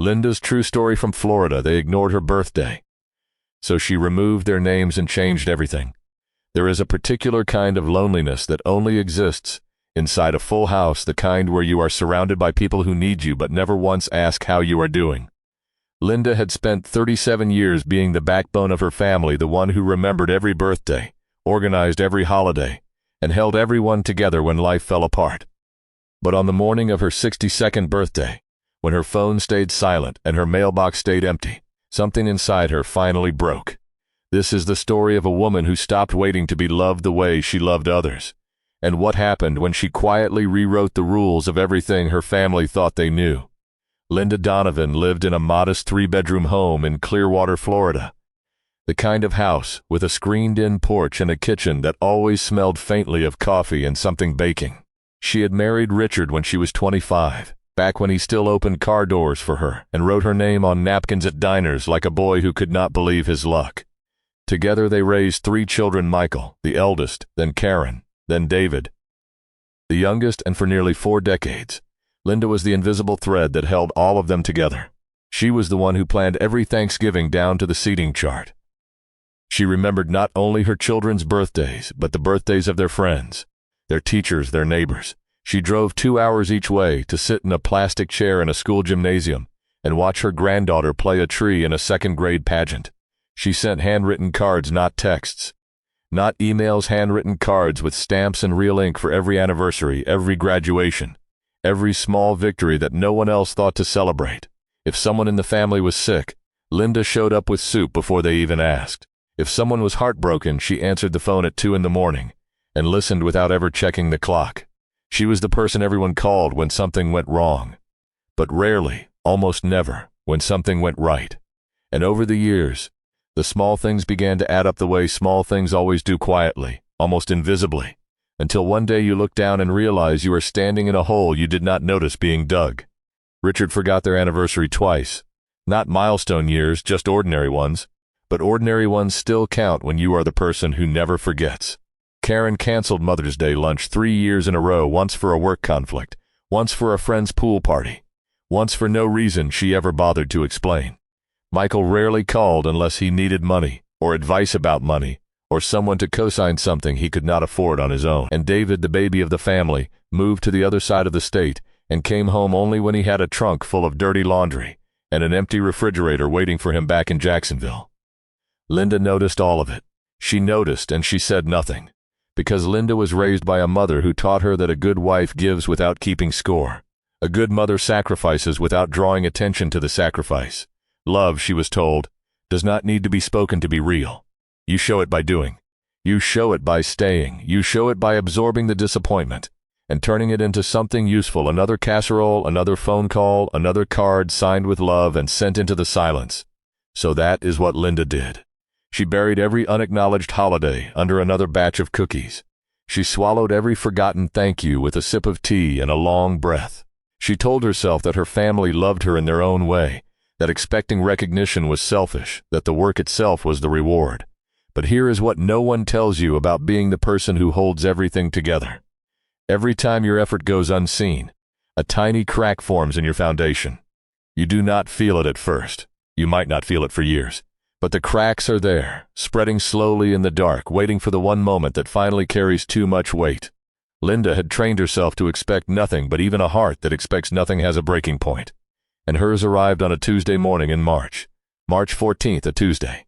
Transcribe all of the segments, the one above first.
Linda's true story from Florida. They ignored her birthday. So she removed their names and changed everything. There is a particular kind of loneliness that only exists inside a full house, the kind where you are surrounded by people who need you but never once ask how you are doing. Linda had spent 37 years being the backbone of her family, the one who remembered every birthday, organized every holiday, and held everyone together when life fell apart. But on the morning of her 62nd birthday, when her phone stayed silent and her mailbox stayed empty, something inside her finally broke. This is the story of a woman who stopped waiting to be loved the way she loved others, and what happened when she quietly rewrote the rules of everything her family thought they knew. Linda Donovan lived in a modest 3-bedroom home in Clearwater, Florida. The kind of house with a screened-in porch and a kitchen that always smelled faintly of coffee and something baking. She had married Richard when she was 25, back when he still opened car doors for her and wrote her name on napkins at diners like a boy who could not believe his luck. Together they raised 3 children: Michael, the eldest, then Karen, then David, the youngest, and for nearly 4 decades, Linda was the invisible thread that held all of them together. She was the one who planned every Thanksgiving down to the seating chart. She remembered not only her children's birthdays, but the birthdays of their friends, their teachers, their neighbors. She drove 2 hours each way to sit in a plastic chair in a school gymnasium and watch her granddaughter play a tree in a second-grade pageant. She sent handwritten cards, not texts. Not emails, handwritten cards with stamps and real ink for every anniversary, every graduation, every small victory that no one else thought to celebrate. If someone in the family was sick, Linda showed up with soup before they even asked. If someone was heartbroken, she answered the phone at 2 in the morning and listened without ever checking the clock. She was the person everyone called when something went wrong, but rarely, almost never, when something went right. And over the years, the small things began to add up the way small things always do, quietly, almost invisibly, until one day you look down and realize you are standing in a hole you did not notice being dug. Richard forgot their anniversary twice. Not milestone years, just ordinary ones. But ordinary ones still count when you are the person who never forgets. Karen canceled Mother's Day lunch 3 years in a row, once for a work conflict, once for a friend's pool party, once for no reason she ever bothered to explain. Michael rarely called unless he needed money, or advice about money, or someone to co-sign something he could not afford on his own. And David, the baby of the family, moved to the other side of the state and came home only when he had a trunk full of dirty laundry and an empty refrigerator waiting for him back in Jacksonville. Linda noticed all of it. She noticed and she said nothing, because Linda was raised by a mother who taught her that a good wife gives without keeping score. A good mother sacrifices without drawing attention to the sacrifice. Love, she was told, does not need to be spoken to be real. You show it by doing. You show it by staying. You show it by absorbing the disappointment and turning it into something useful, another casserole, another phone call, another card signed with love and sent into the silence. So that is what Linda did. She buried every unacknowledged holiday under another batch of cookies. She swallowed every forgotten thank you with a sip of tea and a long breath. She told herself that her family loved her in their own way, that expecting recognition was selfish, that the work itself was the reward. But here is what no one tells you about being the person who holds everything together. Every time your effort goes unseen, a tiny crack forms in your foundation. You do not feel it at first. You might not feel it for years. But the cracks are there, spreading slowly in the dark, waiting for the one moment that finally carries too much weight. Linda had trained herself to expect nothing, but even a heart that expects nothing has a breaking point. And hers arrived on a Tuesday morning in March 14th, a Tuesday.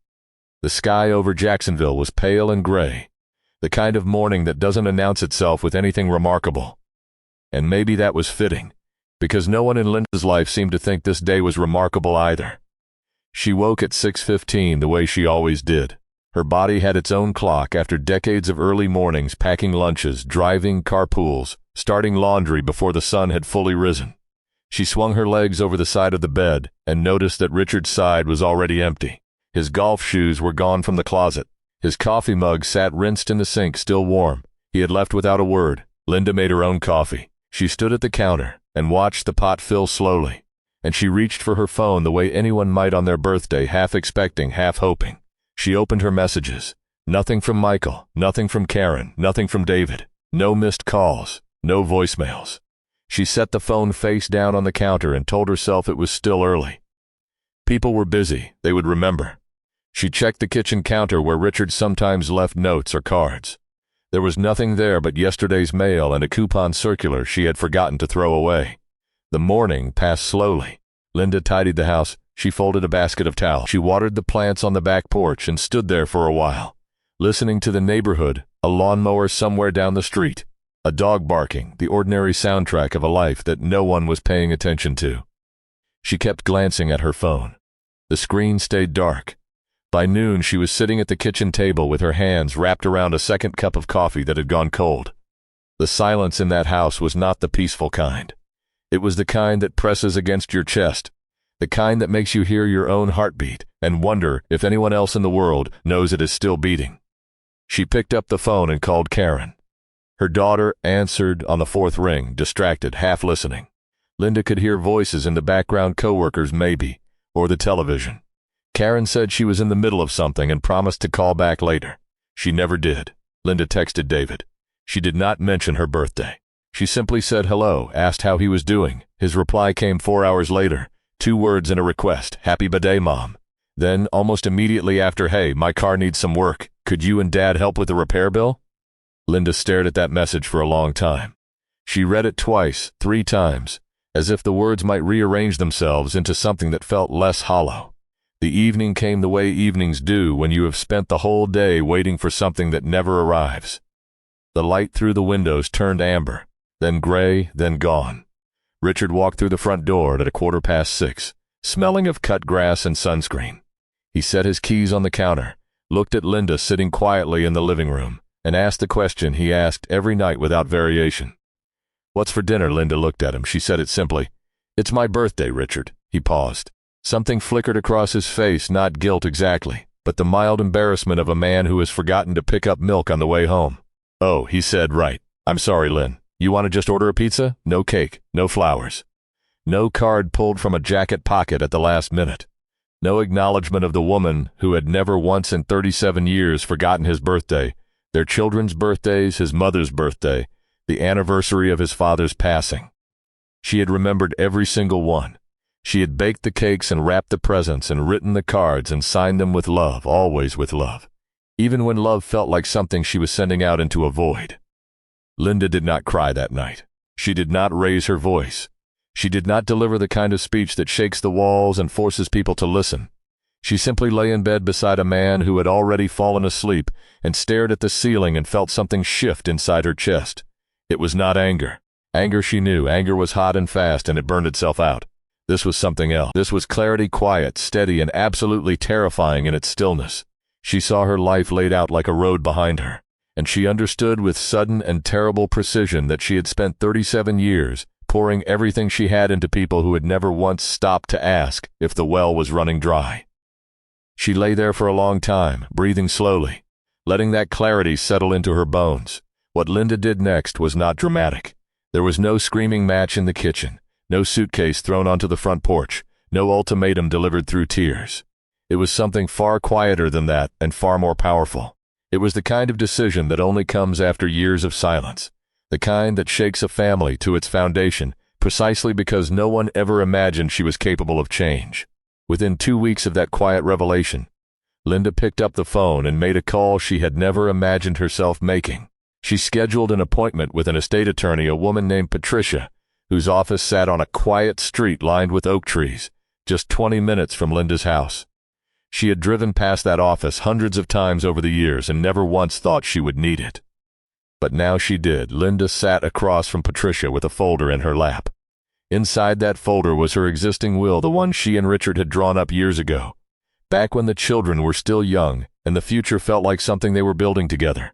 The sky over Jacksonville was pale and gray, the kind of morning that doesn't announce itself with anything remarkable. And maybe that was fitting, because no one in Linda's life seemed to think this day was remarkable either. She woke at 6:15 the way she always did. Her body had its own clock after decades of early mornings, packing lunches, driving carpools, starting laundry before the sun had fully risen. She swung her legs over the side of the bed and noticed that Richard's side was already empty. His golf shoes were gone from the closet. His coffee mug sat rinsed in the sink, still warm. He had left without a word. Linda made her own coffee. She stood at the counter and watched the pot fill slowly. And she reached for her phone the way anyone might on their birthday, half expecting, half hoping. She opened her messages. Nothing from Michael, nothing from Karen, nothing from David. No missed calls, no voicemails. She set the phone face down on the counter and told herself it was still early. People were busy, they would remember. She checked the kitchen counter where Richard sometimes left notes or cards. There was nothing there but yesterday's mail and a coupon circular she had forgotten to throw away. The morning passed slowly. Linda tidied the house. She folded a basket of towels. She watered the plants on the back porch and stood there for a while, listening to the neighborhood, a lawnmower somewhere down the street, a dog barking, the ordinary soundtrack of a life that no one was paying attention to. She kept glancing at her phone. The screen stayed dark. By noon, she was sitting at the kitchen table with her hands wrapped around a second cup of coffee that had gone cold. The silence in that house was not the peaceful kind. It was the kind that presses against your chest, the kind that makes you hear your own heartbeat and wonder if anyone else in the world knows it is still beating. She picked up the phone and called Karen. Her daughter answered on the fourth ring, distracted, half listening. Linda could hear voices in the background, coworkers maybe, or the television. Karen said she was in the middle of something and promised to call back later. She never did. Linda texted David. She did not mention her birthday. She simply said hello, asked how he was doing. His reply came 4 hours later, 2 words and a request, "Happy birthday, Mom." Then, almost immediately after, "Hey, my car needs some work. Could you and Dad help with the repair bill?" Linda stared at that message for a long time. She read it twice, 3 times, as if the words might rearrange themselves into something that felt less hollow. The evening came the way evenings do when you have spent the whole day waiting for something that never arrives. The light through the windows turned amber, then gray, then gone. Richard walked through the front door at 6:15, smelling of cut grass and sunscreen. He set his keys on the counter, looked at Linda sitting quietly in the living room, and asked the question he asked every night without variation. "What's for dinner?" Linda looked at him. She said it simply. "It's my birthday, Richard." He paused. Something flickered across his face, not guilt exactly, but the mild embarrassment of a man who has forgotten to pick up milk on the way home. "Oh," he said, "right. I'm sorry, Lynn. You want to just order a pizza? No cake, no flowers." No card pulled from a jacket pocket at the last minute. No acknowledgement of the woman who had never once in 37 years forgotten his birthday, their children's birthdays, his mother's birthday, the anniversary of his father's passing. She had remembered every single one. She had baked the cakes and wrapped the presents and written the cards and signed them with love, always with love, even when love felt like something she was sending out into a void. Linda did not cry that night. She did not raise her voice. She did not deliver the kind of speech that shakes the walls and forces people to listen. She simply lay in bed beside a man who had already fallen asleep and stared at the ceiling and felt something shift inside her chest. It was not anger. Anger she knew. Anger was hot and fast and it burned itself out. This was something else. This was clarity, quiet, steady, and absolutely terrifying in its stillness. She saw her life laid out like a road behind her, and she understood with sudden and terrible precision that she had spent 37 years pouring everything she had into people who had never once stopped to ask if the well was running dry. She lay there for a long time, breathing slowly, letting that clarity settle into her bones. What Linda did next was not dramatic. There was no screaming match in the kitchen. No suitcase thrown onto the front porch, no ultimatum delivered through tears. It was something far quieter than that and far more powerful. It was the kind of decision that only comes after years of silence, the kind that shakes a family to its foundation precisely because no one ever imagined she was capable of change. Within 2 weeks of that quiet revelation, Linda picked up the phone and made a call she had never imagined herself making. She scheduled an appointment with an estate attorney, a woman named Patricia, whose office sat on a quiet street lined with oak trees, just 20 minutes from Linda's house. She had driven past that office hundreds of times over the years and never once thought she would need it. But now she did. Linda sat across from Patricia with a folder in her lap. Inside that folder was her existing will, the one she and Richard had drawn up years ago, back when the children were still young and the future felt like something they were building together.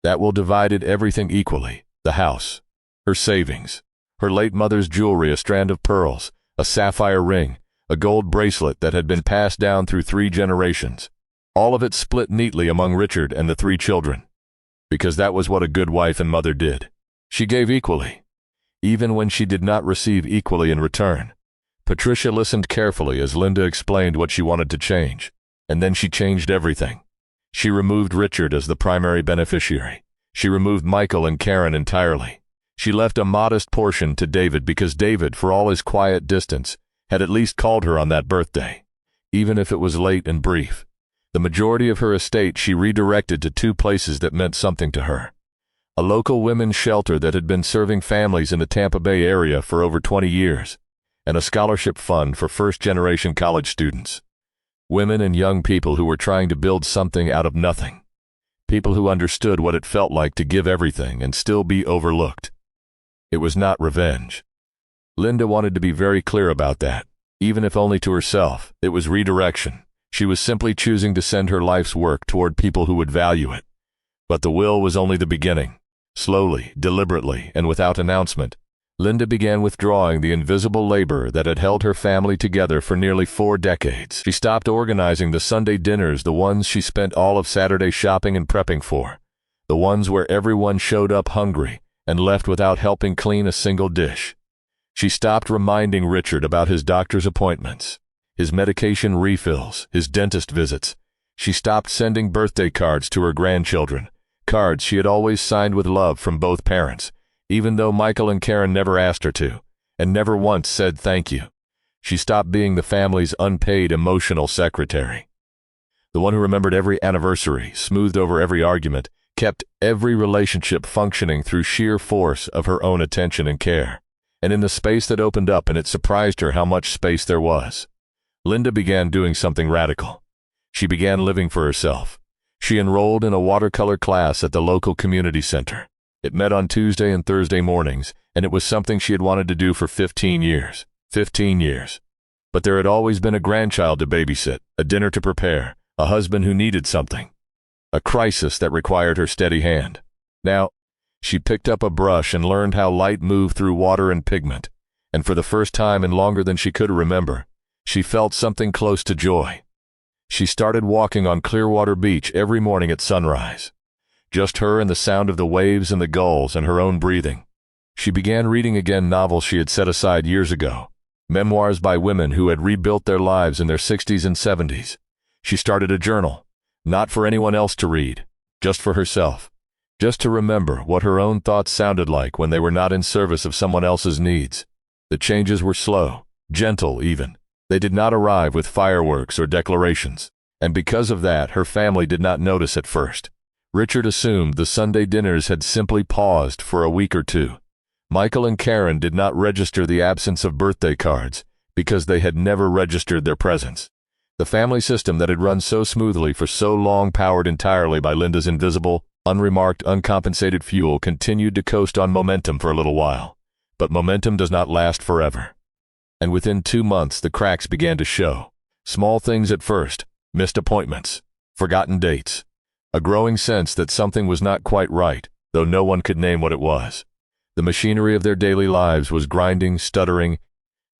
That will divided everything equally: the house, her savings, her late mother's jewelry, a strand of pearls, a sapphire ring, a gold bracelet that had been passed down through 3 generations. All of it split neatly among Richard and the 3 children. Because that was what a good wife and mother did. She gave equally, even when she did not receive equally in return. Patricia listened carefully as Linda explained what she wanted to change, and then she changed everything. She removed Richard as the primary beneficiary. She removed Michael and Karen entirely. She left a modest portion to David because David, for all his quiet distance, had at least called her on that birthday. even if it was late and brief. The majority of her estate she redirected to two places that meant something to her: a local women's shelter that had been serving families in the Tampa Bay area for over 20 years, and a scholarship fund for first-generation college students. Women and young people who were trying to build something out of nothing. People who understood what it felt like to give everything and still be overlooked. It was not revenge. Linda wanted to be very clear about that, even if only to herself. It was redirection. She was simply choosing to send her life's work toward people who would value it. But the will was only the beginning. Slowly, deliberately, and without announcement, Linda began withdrawing the invisible labor that had held her family together for nearly 4 decades. She stopped organizing the Sunday dinners, the ones she spent all of Saturday shopping and prepping for, the ones where everyone showed up hungry and left without helping clean a single dish. She stopped reminding Richard about his doctor's appointments, his medication refills, his dentist visits. She stopped sending birthday cards to her grandchildren, cards she had always signed with love from both parents, even though Michael and Karen never asked her to, and never once said thank you. She stopped being the family's unpaid emotional secretary. The one who remembered every anniversary, smoothed over every argument, kept every relationship functioning through sheer force of her own attention and care. And in the space that opened up, and it surprised her how much space there was, Linda began doing something radical. She began living for herself. She enrolled in a watercolor class at the local community center. It met on Tuesday and Thursday mornings, and it was something she had wanted to do for 15 years. 15 years. But there had always been a grandchild to babysit, a dinner to prepare, a husband who needed something. A crisis that required her steady hand. Now, she picked up a brush and learned how light moved through water and pigment, and for the first time in longer than she could remember, she felt something close to joy. She started walking on Clearwater Beach every morning at sunrise. Just her and the sound of the waves and the gulls and her own breathing. She began reading again novels she had set aside years ago, memoirs by women who had rebuilt their lives in their 60s and 70s. She started a journal, not for anyone else to read, just for herself, just to remember what her own thoughts sounded like when they were not in service of someone else's needs. The changes were slow, gentle even. They did not arrive with fireworks or declarations, and because of that, her family did not notice at first. Richard assumed the Sunday dinners had simply paused for a week or two. Michael and Karen did not register the absence of birthday cards because they had never registered their presence. The family system that had run so smoothly for so long, powered entirely by Linda's invisible, unremarked, uncompensated fuel, continued to coast on momentum for a little while. But momentum does not last forever. And within 2 months, the cracks began to show. Small things at first: missed appointments, forgotten dates, a growing sense that something was not quite right, though no one could name what it was. The machinery of their daily lives was grinding, stuttering,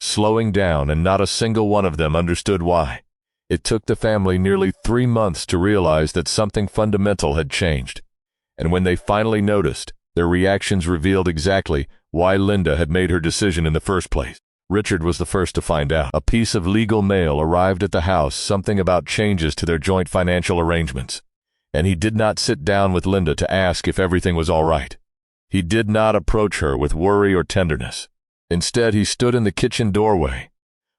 slowing down, and not a single one of them understood why. It took the family nearly 3 months to realize that something fundamental had changed. And when they finally noticed, their reactions revealed exactly why Linda had made her decision in the first place. Richard was the first to find out. A piece of legal mail arrived at the house, something about changes to their joint financial arrangements. And he did not sit down with Linda to ask if everything was all right. He did not approach her with worry or tenderness. Instead, he stood in the kitchen doorway,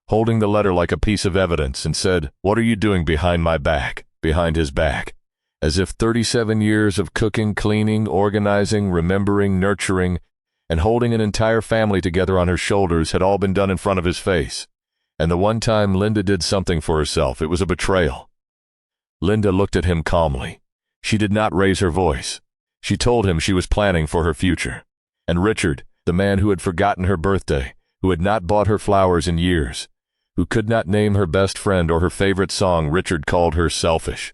holding the letter like a piece of evidence, and said, "What are you doing behind my back?" Behind his back. As if 37 years of cooking, cleaning, organizing, remembering, nurturing, and holding an entire family together on her shoulders had all been done in front of his face. And the one time Linda did something for herself, it was a betrayal. Linda looked at him calmly. She did not raise her voice. She told him she was planning for her future. And Richard, the man who had forgotten her birthday, who had not bought her flowers in years, who could not name her best friend or her favorite song, Richard called her selfish.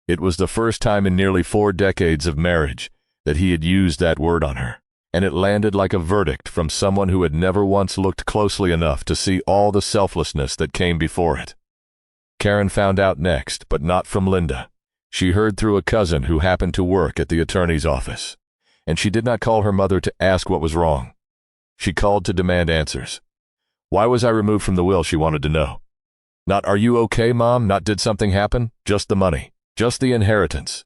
It was the first time in nearly 4 decades of marriage that he had used that word on her, and it landed like a verdict from someone who had never once looked closely enough to see all the selflessness that came before it. Karen found out next, but not from Linda. She heard through a cousin who happened to work at the attorney's office, and she did not call her mother to ask what was wrong. She called to demand answers. Why was I removed from the will, she wanted to know. Not, "Are you okay, Mom?" Not, "Did something happen?" Just the money. Just the inheritance.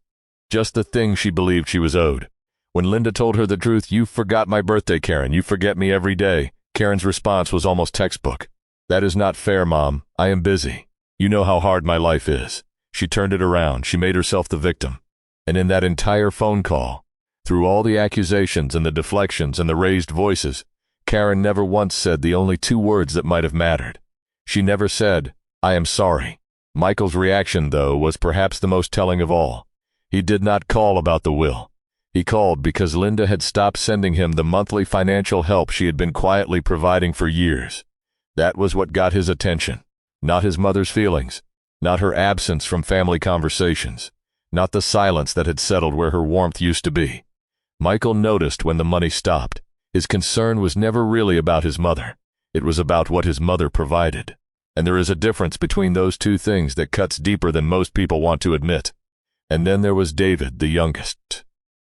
Just the thing she believed she was owed. When Linda told her the truth, "You forgot my birthday, Karen. You forget me every day," Karen's response was almost textbook. "That is not fair, Mom. I am busy." You know how hard my life is." She turned it around. She made herself the victim. And in that entire phone call, through all the accusations and the deflections and the raised voices, Karen never once said the only two words that might have mattered. She never said, "I am sorry." Michael's reaction, though, was perhaps the most telling of all. He did not call about the will. He called because Linda had stopped sending him the monthly financial help she had been quietly providing for years. That was what got his attention. Not his mother's feelings, not her absence from family conversations, not the silence that had settled where her warmth used to be. Michael noticed when the money stopped. His concern was never really about his mother. It was about what his mother provided. And there is a difference between those two things that cuts deeper than most people want to admit. And then there was David, the youngest,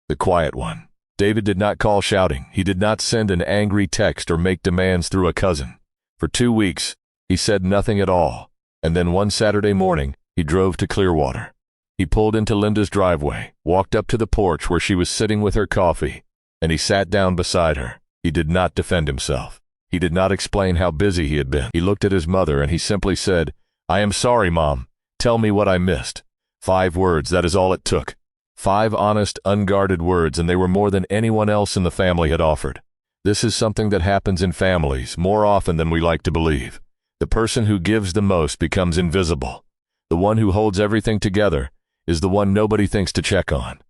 the quiet one. David did not call shouting. He did not send an angry text or make demands through a cousin. For 2 weeks, he said nothing at all. And then one Saturday morning, he drove to Clearwater. He pulled into Linda's driveway, walked up to the porch where she was sitting with her coffee, and he sat down beside her. He did not defend himself. He did not explain how busy he had been. He looked at his mother and he simply said, "I am sorry, Mom. Tell me what I missed." 5 words, that is all it took. 5 honest, unguarded words, and they were more than anyone else in the family had offered. This is something that happens in families more often than we like to believe. The person who gives the most becomes invisible. The one who holds everything together is the one nobody thinks to check on.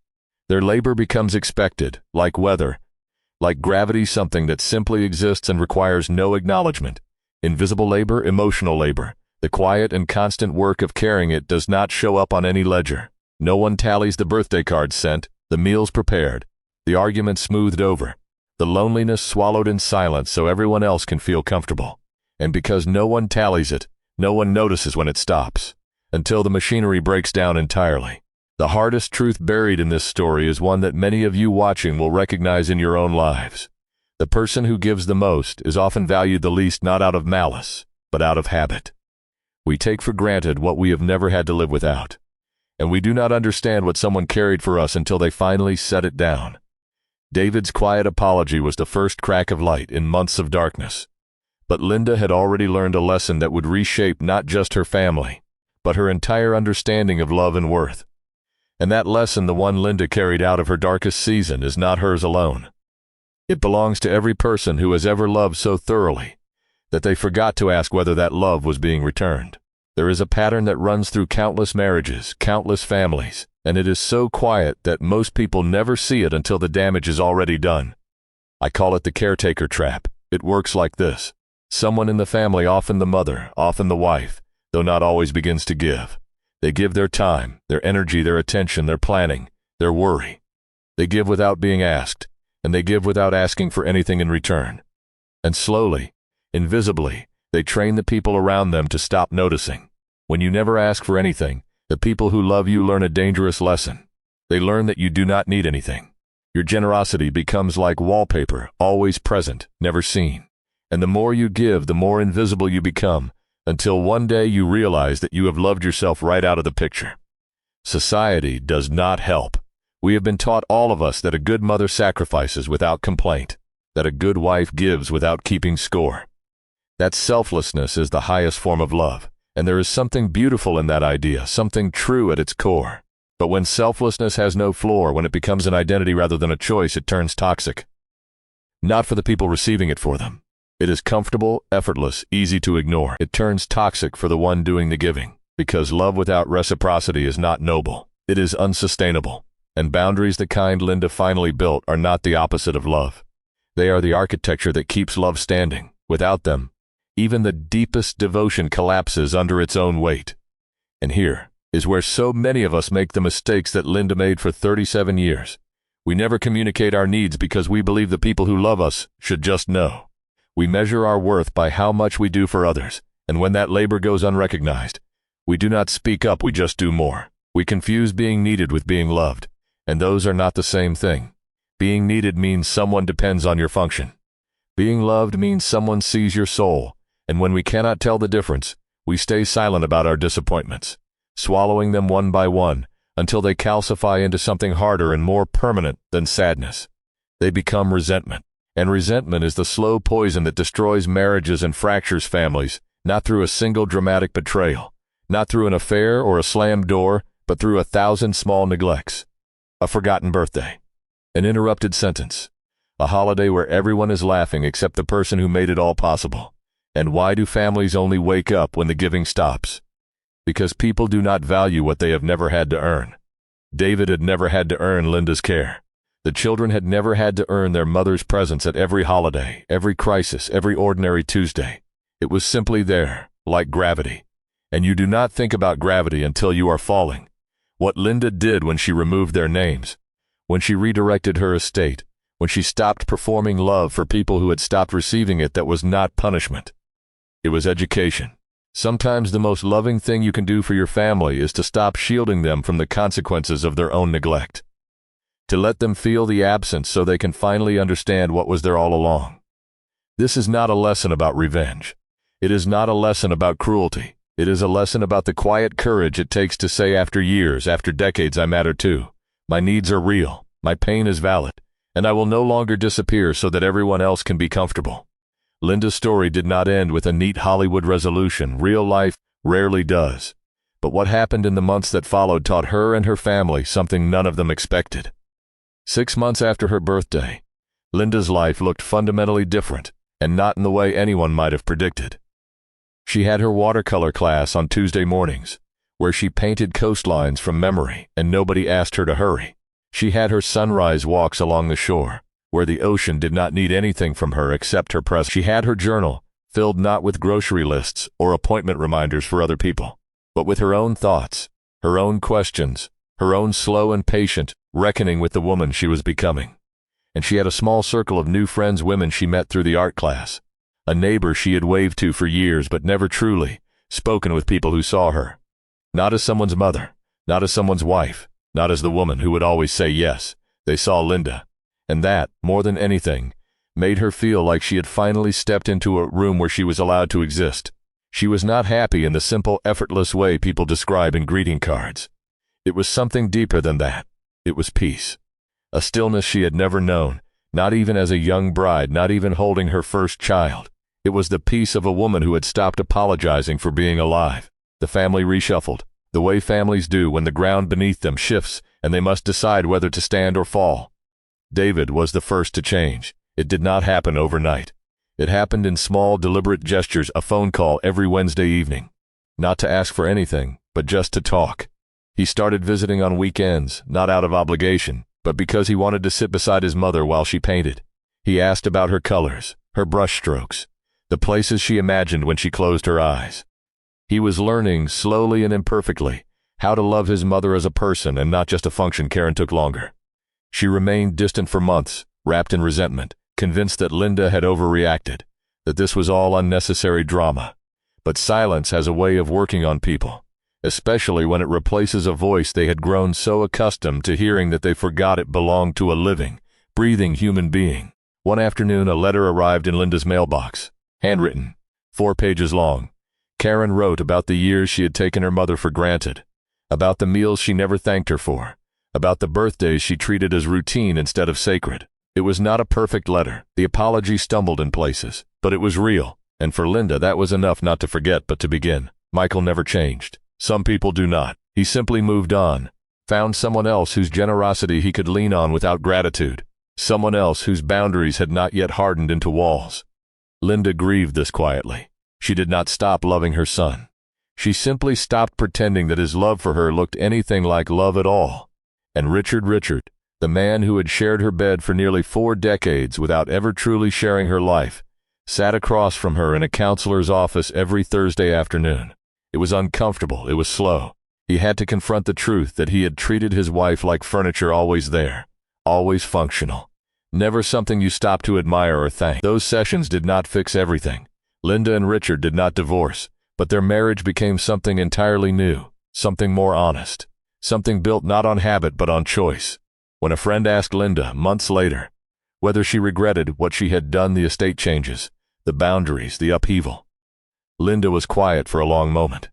Their labor becomes expected, like weather, like gravity, something that simply exists and requires no acknowledgement. Invisible labor, emotional labor, the quiet and constant work of carrying it does not show up on any ledger. No one tallies the birthday cards sent, the meals prepared, the arguments smoothed over, the loneliness swallowed in silence so everyone else can feel comfortable. And because no one tallies it, no one notices when it stops, until the machinery breaks down entirely. The hardest truth buried in this story is one that many of you watching will recognize in your own lives. The person who gives the most is often valued the least, not out of malice, but out of habit. We take for granted what we have never had to live without, and we do not understand what someone carried for us until they finally set it down. David's quiet apology was the first crack of light in months of darkness. But Linda had already learned a lesson that would reshape not just her family, but her entire understanding of love and worth. And that lesson, the one Linda carried out of her darkest season, is not hers alone. It belongs to every person who has ever loved so thoroughly that they forgot to ask whether that love was being returned. There is a pattern that runs through countless marriages, countless families, and it is so quiet that most people never see it until the damage is already done. I call it the caretaker trap. It works like this. Someone in the family, often the mother, often the wife, though not always, begins to give. They give their time, their energy, their attention, their planning, their worry. They give without being asked, and they give without asking for anything in return. And slowly, invisibly, they train the people around them to stop noticing. When you never ask for anything, the people who love you learn a dangerous lesson. They learn that you do not need anything. Your generosity becomes like wallpaper, always present, never seen. And the more you give, the more invisible you become, until one day you realize that you have loved yourself right out of the picture. Society does not help. We have been taught, all of us, that a good mother sacrifices without complaint, that a good wife gives without keeping score. That selflessness is the highest form of love, and there is something beautiful in that idea, something true at its core. But when selflessness has no floor, when it becomes an identity rather than a choice, it turns toxic. Not for the people receiving it for them. It is comfortable, effortless, easy to ignore. It turns toxic for the one doing the giving, because love without reciprocity is not noble. It is unsustainable. And boundaries, the kind Linda finally built, are not the opposite of love. They are the architecture that keeps love standing. Without them, even the deepest devotion collapses under its own weight. And here is where so many of us make the mistakes that Linda made for 37 years. We never communicate our needs because we believe the people who love us should just know. We measure our worth by how much we do for others, and when that labor goes unrecognized, we do not speak up, we just do more. We confuse being needed with being loved, and those are not the same thing. Being needed means someone depends on your function. Being loved means someone sees your soul, and when we cannot tell the difference, we stay silent about our disappointments, swallowing them one by one until they calcify into something harder and more permanent than sadness. They become resentment. And resentment is the slow poison that destroys marriages and fractures families, not through a single dramatic betrayal, Not through an affair or a slammed door, but through 1,000 small neglects. A forgotten birthday. An interrupted sentence. A holiday where everyone is laughing except the person who made it all possible. And why do families only wake up when the giving stops? Because people do not value what they have never had to earn. David had never had to earn Linda's care. The children had never had to earn their mother's presence at every holiday, every crisis, every ordinary Tuesday. It was simply there, like gravity. And you do not think about gravity until you are falling. What Linda did when she removed their names, when she redirected her estate, when she stopped performing love for people who had stopped receiving it, that was not punishment. It was education. Sometimes the most loving thing you can do for your family is to stop shielding them from the consequences of their own neglect. To let them feel the absence so they can finally understand what was there all along. This is not a lesson about revenge. It is not a lesson about cruelty. It is a lesson about the quiet courage it takes to say after years, after decades, I matter too. My needs are real. My pain is valid. And I will no longer disappear so that everyone else can be comfortable. Linda's story did not end with a neat Hollywood resolution. Real life rarely does. But what happened in the months that followed taught her and her family something none of them expected. 6 months after her birthday, Linda's life looked fundamentally different, and not in the way anyone might have predicted. She had her watercolor class on Tuesday mornings, where she painted coastlines from memory, and nobody asked her to hurry. She had her sunrise walks along the shore, where the ocean did not need anything from her except her presence. She had her journal, filled not with grocery lists or appointment reminders for other people, but with her own thoughts, her own questions, her own slow and patient reckoning with the woman she was becoming. And she had a small circle of new friends, women she met through the art class, a neighbor she had waved to for years but never truly spoken with, people who saw her, not as someone's mother, not as someone's wife, not as the woman who would always say yes. They saw Linda. And that, more than anything, made her feel like she had finally stepped into a room where she was allowed to exist. She was not happy in the simple, effortless way people describe in greeting cards. It was something deeper than that. It was peace. A stillness she had never known, not even as a young bride, not even holding her first child. It was the peace of a woman who had stopped apologizing for being alive. The family reshuffled, the way families do when the ground beneath them shifts and they must decide whether to stand or fall. David was the first to change. It did not happen overnight. It happened in small, deliberate gestures, a phone call every Wednesday evening. Not to ask for anything, but just to talk. He started visiting on weekends, not out of obligation, but because he wanted to sit beside his mother while she painted. He asked about her colors, her brush strokes, the places she imagined when she closed her eyes. He was learning, slowly and imperfectly, how to love his mother as a person and not just a function. Karen took longer. She remained distant for months, wrapped in resentment, convinced that Linda had overreacted, that this was all unnecessary drama. But silence has a way of working on people, especially when it replaces a voice they had grown so accustomed to hearing that they forgot it belonged to a living, breathing human being. One afternoon, a letter arrived in Linda's mailbox, handwritten, 4 pages long. Karen wrote about the years she had taken her mother for granted, about the meals she never thanked her for, about the birthdays she treated as routine instead of sacred. It was not a perfect letter. The apology stumbled in places, but it was real. And for Linda, that was enough not to forget but to begin. Michael never changed. Some people do not. He simply moved on, found someone else whose generosity he could lean on without gratitude, someone else whose boundaries had not yet hardened into walls. Linda grieved this quietly. She did not stop loving her son. She simply stopped pretending that his love for her looked anything like love at all. And Richard, the man who had shared her bed for nearly 4 decades without ever truly sharing her life, sat across from her in a counselor's office every Thursday afternoon. It was uncomfortable. It was slow. He had to confront the truth that he had treated his wife like furniture, always there, always functional, never something you stop to admire or thank. Those sessions did not fix everything. Linda and Richard did not divorce, but their marriage became something entirely new, something more honest. Something built not on habit but on choice. When a friend asked Linda, months later, whether she regretted what she had done, the estate changes, the boundaries, the upheaval, Linda was quiet for a long moment,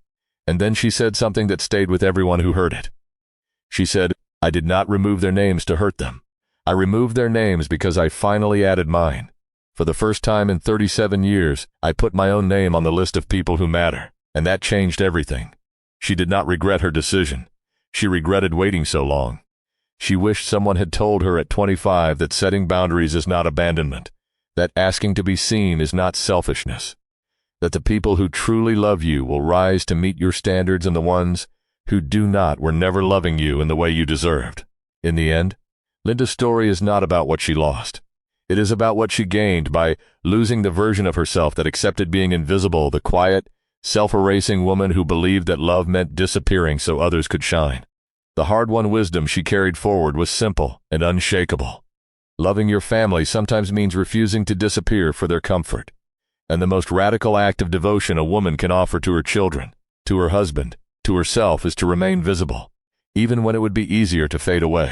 and then she said something that stayed with everyone who heard it. She said, "I did not remove their names to hurt them. I removed their names because I finally added mine. For the first time in 37 years, I put my own name on the list of people who matter, and that changed everything." She did not regret her decision. She regretted waiting so long. She wished someone had told her at 25 that setting boundaries is not abandonment, that asking to be seen is not selfishness, that the people who truly love you will rise to meet your standards and the ones who do not were never loving you in the way you deserved. In the end, Linda's story is not about what she lost. It is about what she gained by losing the version of herself that accepted being invisible, the quiet, self-erasing woman who believed that love meant disappearing so others could shine. The hard-won wisdom she carried forward was simple and unshakable. Loving your family sometimes means refusing to disappear for their comfort. And the most radical act of devotion a woman can offer to her children, to her husband, to herself is to remain visible, even when it would be easier to fade away.